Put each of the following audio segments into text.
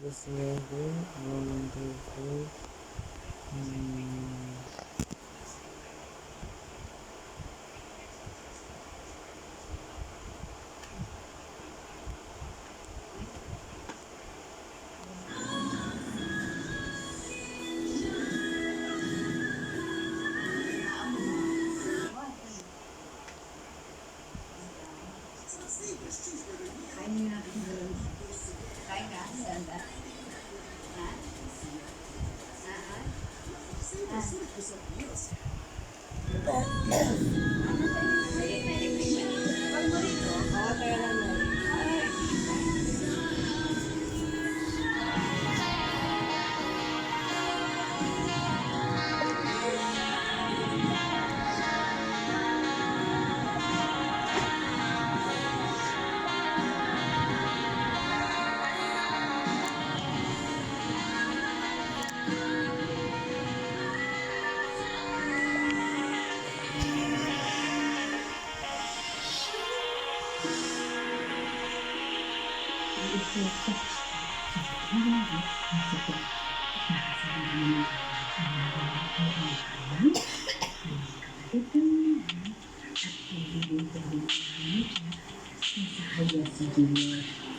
This lady, wonderful.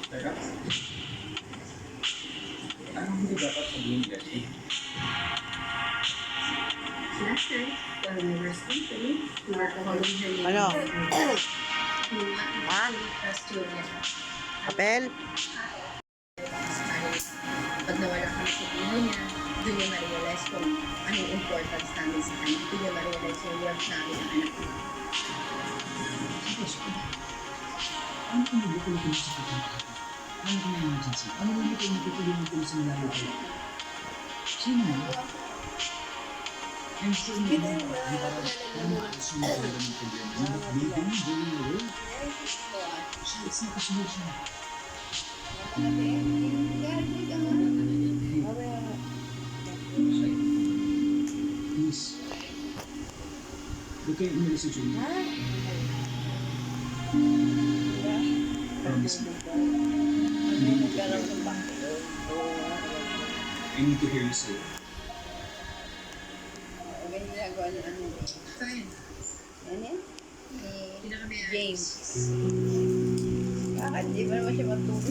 Teka, anong hindi dapat sabihin kasi? Last night, while we were sleeping, we were calling her name. Ano? Ha? Apel? Pag nawala kami sa buhay niya, doon niya ma-realize kung anong importance namin sa kanya. Doon niya ma-realize yung worth namin ng anak niya. Ano kung hindi ko natin sa kapatid? Ano kung emergency? Ano kung hindi ko natutulungan ko sa nalalo ko? Sino mo? I'm sure mo na yung parang sumunod na ng problema. Yung bleeding, going away. So it's not a solution. Please. Huwag kayo umalis sa June. Promise me. I need to hear you say it. Ganyan ginagawa ng ano. Fine. Ano yan? Pinakamayayos. James. Bakit? Di ba naman siya matulog?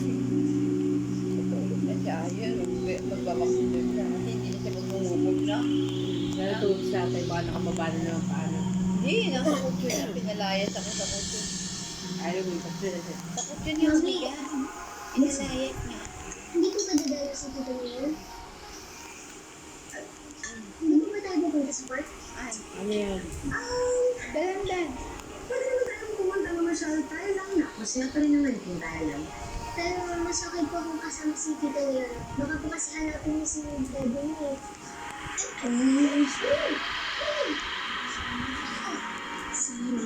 Matulog na siya. Yun, magbabaksin siya. Kasi hindi na siya magmumugog na. Natulog sa atin, baka nakababa na naman paano. Hindi, nasa kutso niya. Pinalayas ako sa kutso. Ayaw mo yung pagkira siya. Sa kutso niya umiga. Pinalayas niya. Hindi ko pa dadalo sa tito niyo. Hindi ko ba tayo pupunta sa park? Ano yan? Dalan-dalan. Pwede naman tayong pumunta ng masyado tayo lang na. Masaya pa rin naman kung tayo lang. Pero mas okay po kung kasama si tito niyo. Baka po kasi hanapin niyo si Bebe niyo. Sana mo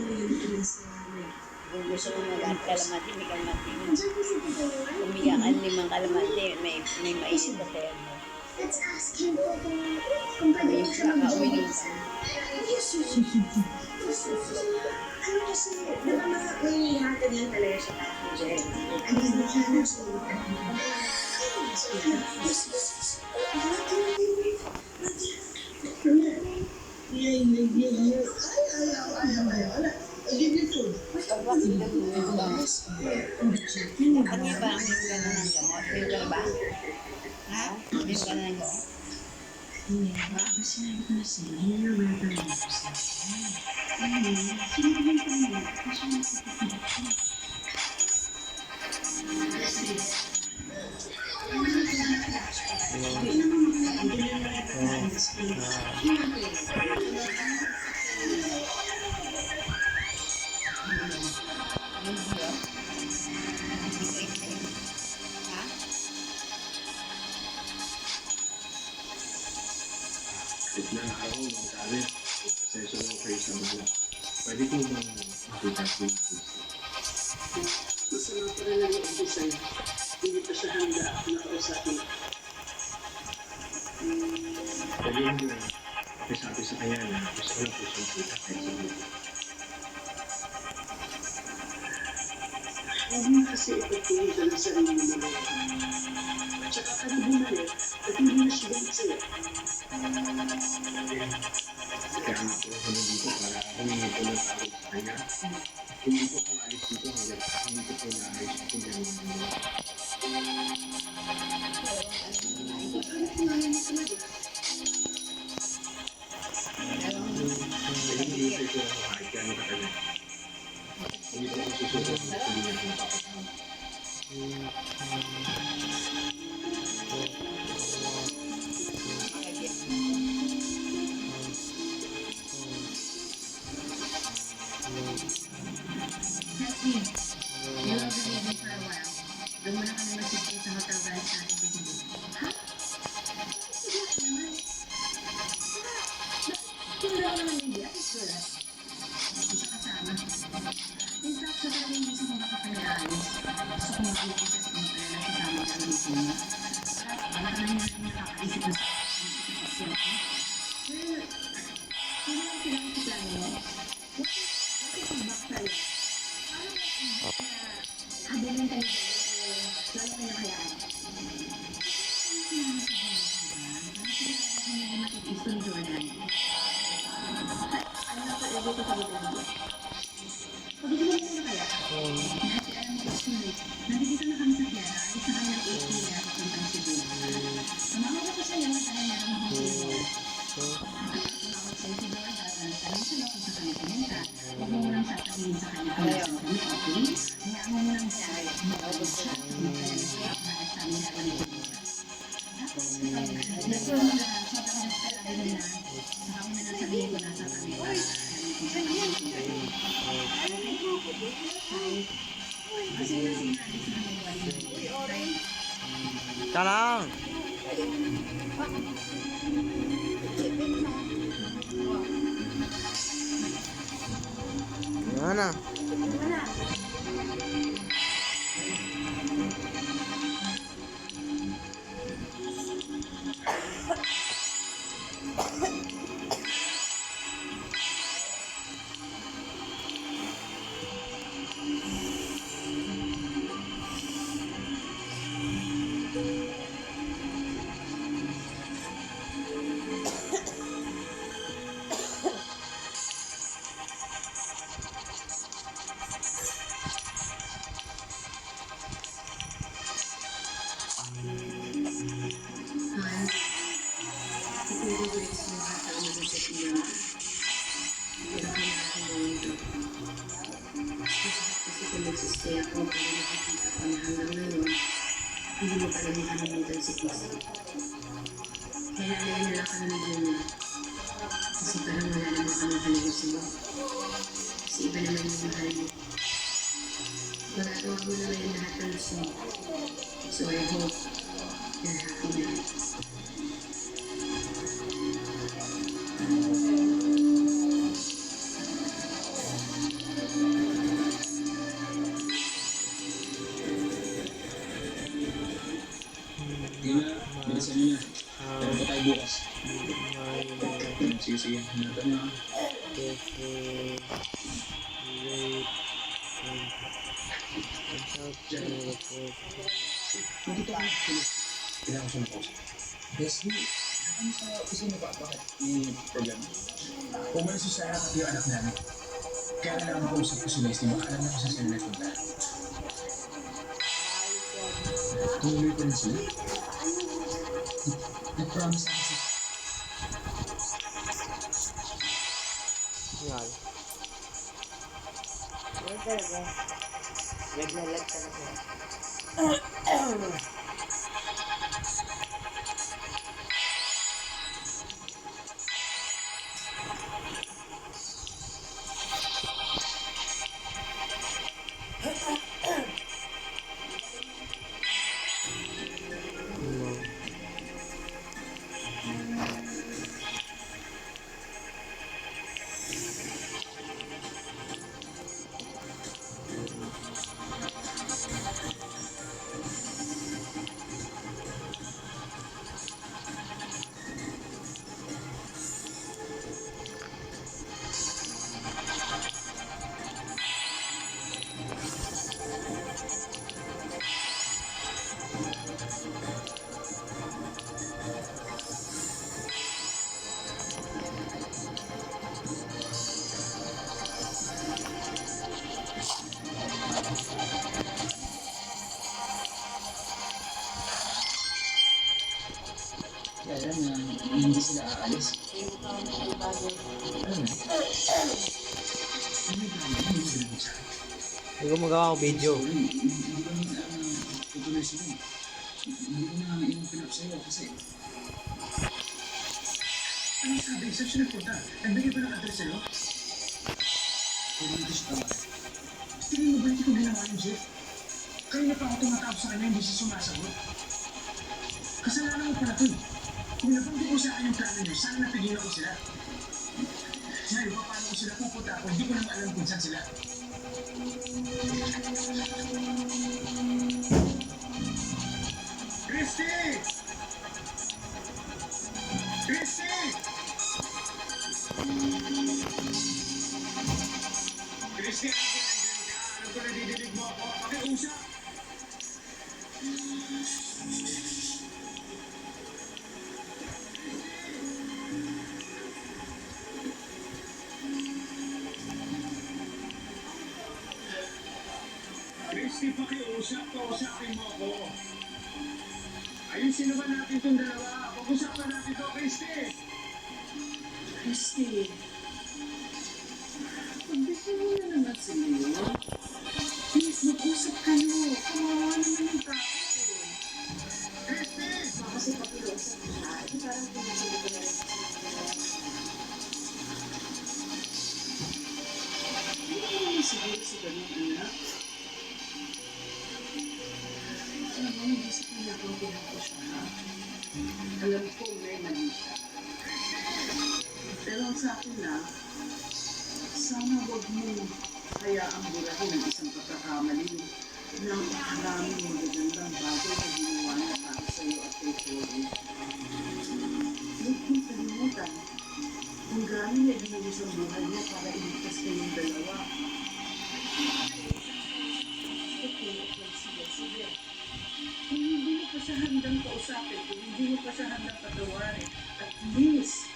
yung pinasalamat. Kung gusto mo mag-ang kalamati, may kalamati mo. Diyan po si tito niyo. Umiyak ang 5 kalamati, may mainit sa tayo mo. Let's ask him po kung pwede May mo siya kakauwi mag-join ka. sa... Ano kasi, di ba may hatag lang talaga siya tayo, Jen? Ay, hindi siya nasulitan. Ano yung parang yung gano'n ng gamot? Yung gano'n ba? Ha? Yung gano'n ng gamot? Sinabi ko na sila, yun yung weather na ako sa sinabi ko na kasi Ilang araw ng galit. Session ng kayo sa mga. Pwede ko bang makita ko yung puso? Masama pa rin ang loob ko sa'yo. Hindi pa siya handa na kausapin. Pwede mo na pakisabi sa kanya na gusto ko lang po siyang kita kahit sa mga. Huwag mo kasi ipagpilitan ang sarili mo na. Tsaka ka na bumalik at hindi na siya galit sa'yo. Kaya nga po ako nandito para humingi ko ng tawad sa kanya. Hindi ko pang alis dito hanggang hindi ko po naayos yung problema ng mga. Bakit kinayan mo talaga? Kaya hindi ko ito ako kahit gano'n katagal. Hindi ko ako susuko kung hindi niya akong papatawad. Leslie, you will be leaving for a while. Doon muna kami mag-stay sa hotel branch natin sa Cebu. Ha? Sige ka naman. Hindi ako naman hindi. At least wala. Hindi siya kasama. In fact, sa talaga hindi siya makapag-aalis. Gusto ko mag-focus sa kung pala nasasama ka rin sa inyo. At wala ka na niya nakakaisip na sa sitwasyon ko. Well, hindi lang kailangan sa plano mo. What if backfire? Habulin tayo dyan, lalo kayo nakayaan. Matitis ko ni Jordan. Ano na pala dito sa Jordan? Pag-ibigay mo na kaya? Dahil alam mo gusto mo, nandito na kami sa Piara, alis na kami ng 8 p.m. papuntang Cebu. Tumawag ako sa'yo dahil meron akong sa'yo. Tumawag sa'yo si Jordan, tanong sa'yo kung saan kami pumunta. Huwag mo munang sasabihin sa kanya kung saan kami, okay? Hayaan mo munang siya, mag-aabot siya, mag-aabot siya, para sa amin na kami pumunta. Tapos, nagsulo mo na, sobrang nagtalagay nila, saka mo na sabihin ko nasa kami para alam kung saan kami pumunta. Kasi yung sinabi sa kami wali. Talang! Yan na. Nagsistay ako para nakikita ko na hanggang ngayon, hindi mo pa rin nakalimutan si Chris. Kaya naalala ka na Gina. Kasi parang wala naman kami halaga sa'yo. Kasi iba naman yung mahal mo. Magagawa mo na ngayon lahat ng gusto mo. So I hope you're happy na. Tina, bilisan niyo na. Meron pa tayo bukas. Sige, sige. Hinatan niyo ha. Nandito ka. Kailangan ko siya na-post. Leslie, ano sa opisina ba? Bakit? May problema. Umalis si Sarah at yung anak namin. Kaya na lang kausap ko si Leslie, baka alam na kung saan sila nagpunta. Tumuloy pa rin sila. Nag-promise na kasi. Yan. Yan talaga. Red na red talaga. Kaya na hindi sila aalis. Ano na? Ano yung plano? Ano yung gagawin sa akin? Hindi ko magawa ko video. Hindi ko na tutuloy sila. Hindi ko na i-open up sa'yo kasi ano sabi? Saan siya nagpunta? Nagbigay ba ng address sa'yo? Pwede mo siya tawag. Tingin mo ba hindi ko ginawa yung Jeff? Kanina pa ako tumatawag sa kanya, hindi siya sumasagot. Kasalanan mo pala ito eh. Kung nabanggit mo sa akin yung plano niyo, sana napigilan ko sila. Ngayon, paano ko sila pupunta kung hindi ko naman alam kung saan sila? Christy! Christy! Christy, ano ko nadidinig mo ako? Pakiusap! Christy, pakiusap, kausapin mo ako. Ayusin naman natin itong dalawa. Pag-usapan natin ito, Christy! Christy, pagbigyan mo na naman si Leo. Please, mag-usap kayo. Kawawa naman yung tao. Christy! Kasi pakiusap siya, ito parang pinagsabi ko na rin sa Hindi ko naman siguro si ganun, anak. Alam mo, hindi sa pinagpapinag ko siya, ha? Alam ko, may mali siya. Pero ang sa akin lang, sana wag mo hayaang burahin ang isang pagkakamali ng maraming magagandang bagay na ginawa niya para sa iyo at kay Tori. Huwag mong kalimutan kung gaano niya ginawis ang buhay niya para iligtas kayong dalawa. Okay, sige. Kung hindi mo pa siya handang kausapin, kung hindi mo pa siya handang patawarin, at least,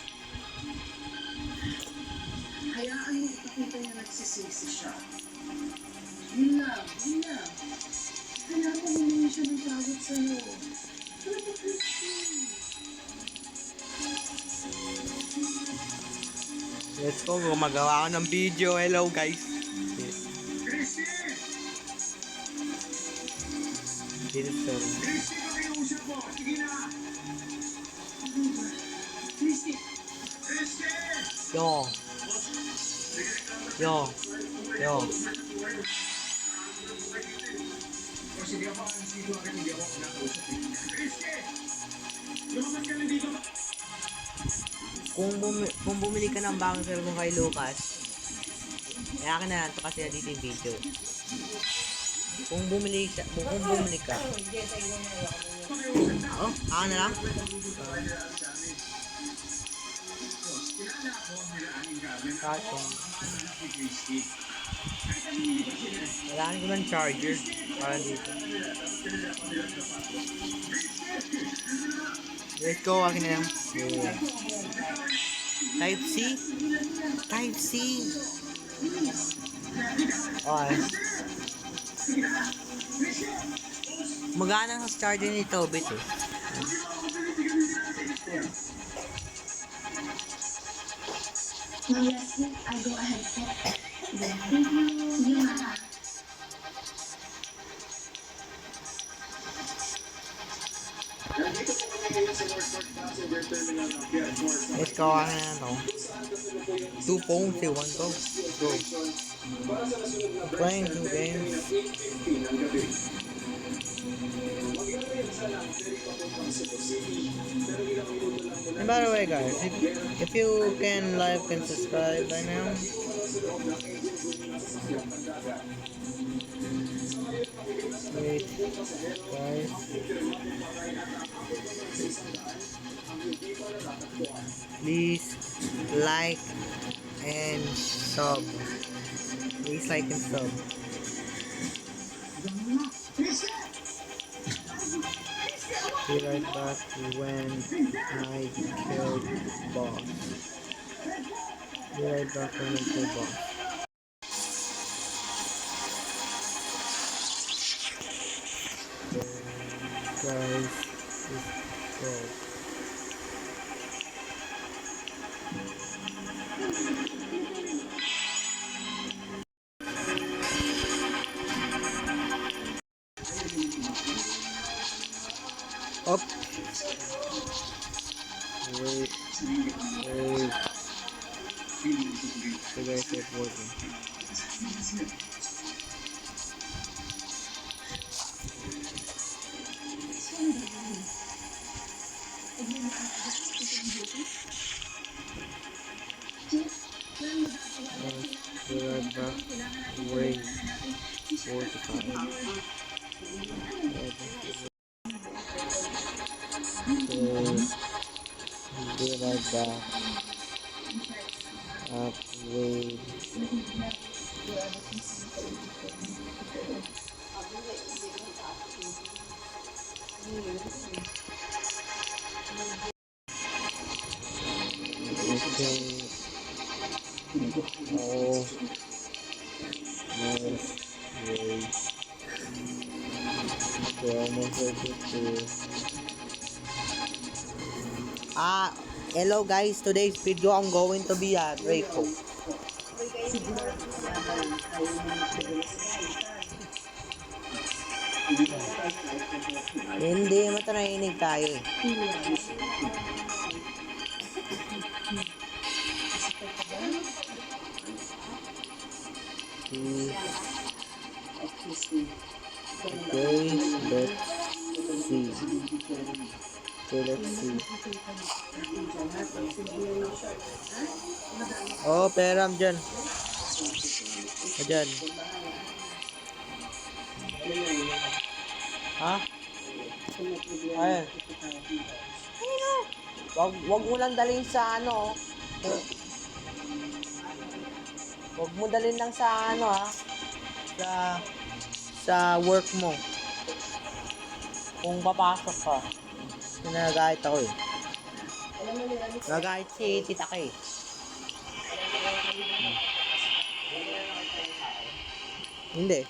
hayaan mo ipakita niya nagsisisi siya. Yun lang. Hayaan mo humingi siya ng tawad sa'yo. Ano ba, Christy? Let's go, gumagawa ako ng video. Hello guys. Christy! This is so. Christy, pakiusap mo. Sige na! Ano ba? Christy! Christy! Yo. O sige ako, ang sito agad, hindi ako nakausap. Christy! Lumabas ka na dito. Kung bumili ka ng bagong cellphone kay Lucas, kaya ka na lang to kasi dito yung video. Kung bumili ka. Oh, ako na lang? Kakong. Kailangan ko ng charger para dito. Let's go, akin na lang. Type-C? Type-C. Okay. Magana sa charger nito, bit eh. Now, Leslie, I'll go ahead po. Thank you. Sige, Mama. Nandito po kami ngayon sa Northport Passenger Terminal ng Pier North. Let's go, akin na lang to. 2 phones, 1 to. Go. Para sa nasunod na Playing 2 games. 8:50 ng gabi. Maglalagay sa lang, pwede papuntang Cebu City, pero ilang minuto lang mula And by the way guys, if you can like and subscribe by now, sa loob ng engine room ng sasakyang pandagat. wait guys, please like and sub. Please like and sub. Be right back when I killed boss. Be right back when I kill boss. Guys, let's go. Up. Wait. Should I say working? Be right back. Wait. 45. Be right back. Wait. Okay. Oh. Nice. Wait. Okay, almost ready to. Hello guys. Today's video I'm going to be at Reiko. Hindi mo ito naiinig tayo eh. Okay, let's see. Oh, peram dyan. Dyan. Ha? Ayan. Wag mo lang dalhin sa ano. Wag mo dalhin lang sa ano ha. Sa work mo. Kung papasok ka. Nagagahit ako eh. Nagagahit si tita ka eh. Hindi.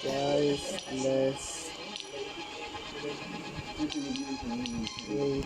Guys, let's wait.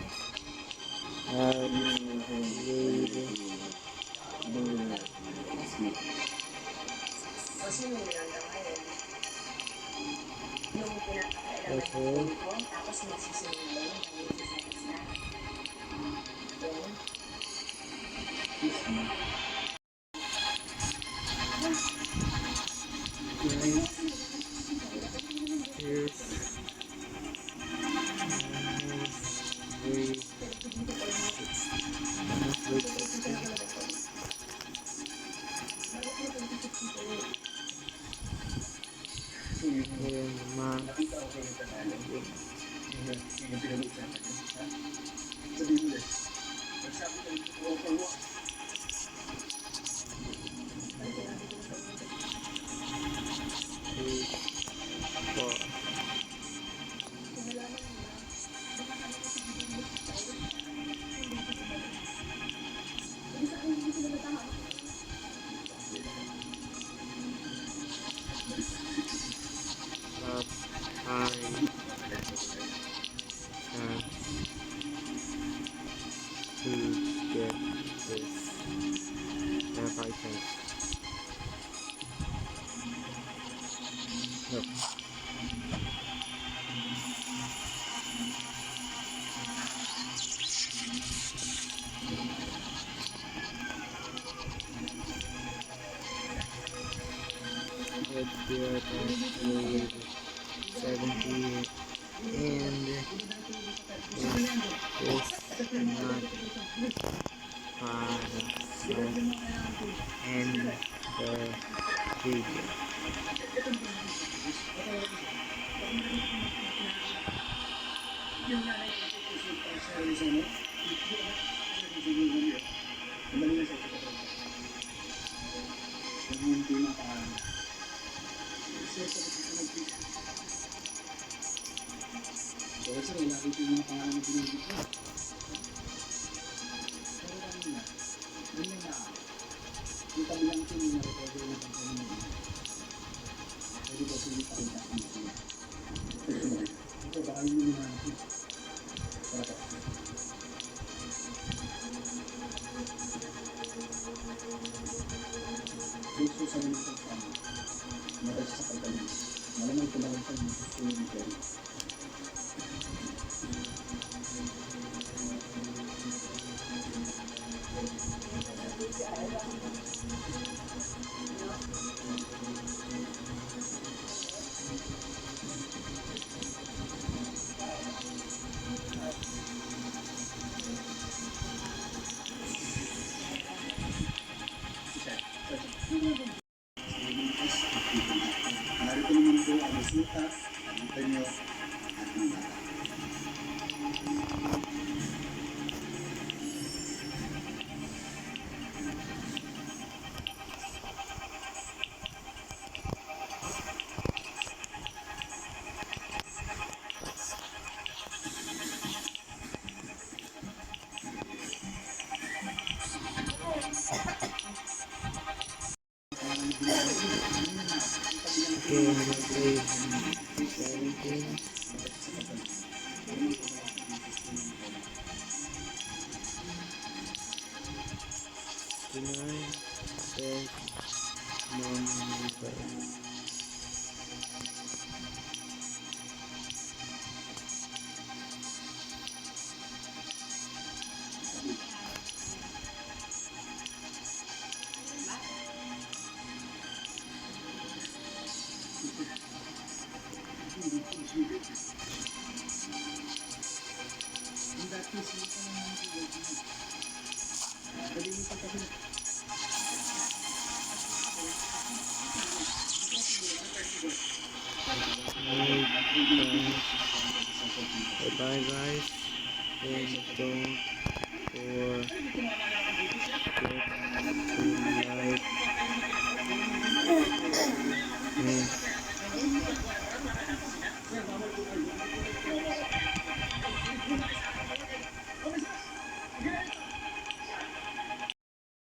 Nine says number. In that case, hindi ka naman mag-work mo. Pwede mo pa kasi Bye bye guys, and don't forget to like and